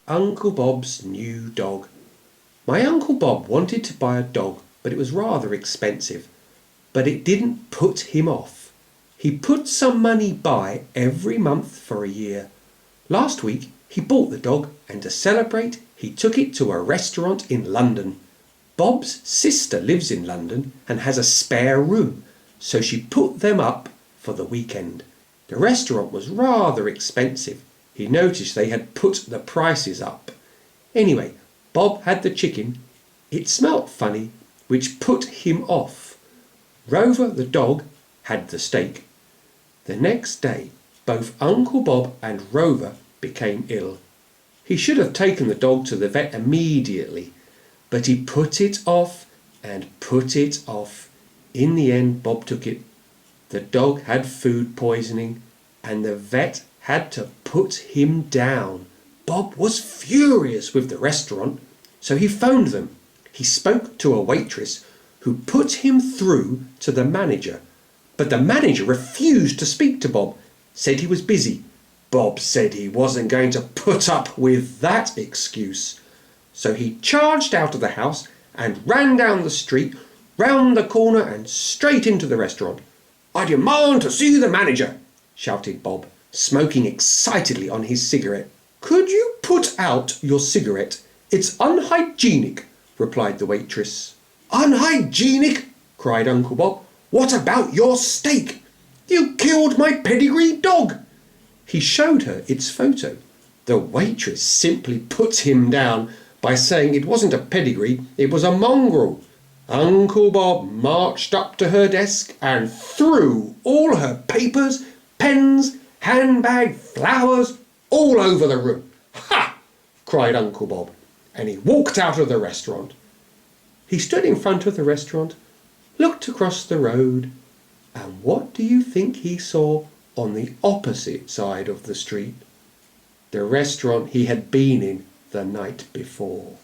Uncle Bob's new dog. My Uncle Bob wanted to buy a dog, but it was rather expensive. But it didn't put him off. He put some money by every month for a year. Last week he bought the dog, and to celebrate he took it to a restaurant in London. Bob's sister lives in London and has a spare room, so she put them up for the weekend. The restaurant was rather expensive. He noticed they had put the prices up. Anyway, Bob had the chicken. It smelt funny, which put him off. Rover the dog had the steak. The next day, both Uncle Bob and Rover became ill. He should have taken the dog to the vet immediately, but he put it off and put it off. In the end, Bob took it. The dog had food poisoning, and the vet had to put him down. Bob was furious with the restaurant, so he phoned them. He spoke to a waitress who put him through to the manager. But the manager refused to speak to Bob, said he was busy. Bob said he wasn't going to put up with that excuse. So he charged out of the house and ran down the street, round the corner and straight into the restaurant. "I demand to see the manager," shouted Bob, smoking excitedly on his cigarette. "Could you put out your cigarette? It's unhygienic," replied the waitress. "Unhygienic?" cried Uncle Bob. "What about your steak? You killed my pedigree dog." He showed her its photo. The waitress simply put him down by saying it wasn't a pedigree, it was a mongrel. Uncle Bob marched up to her desk and threw all her papers, pens, handbag, flowers, all over the room. "Ha!" cried Uncle Bob, and he walked out of the restaurant. He stood in front of the restaurant, looked across the road, and what do you think he saw on the opposite side of the street? The restaurant he had been in the night before.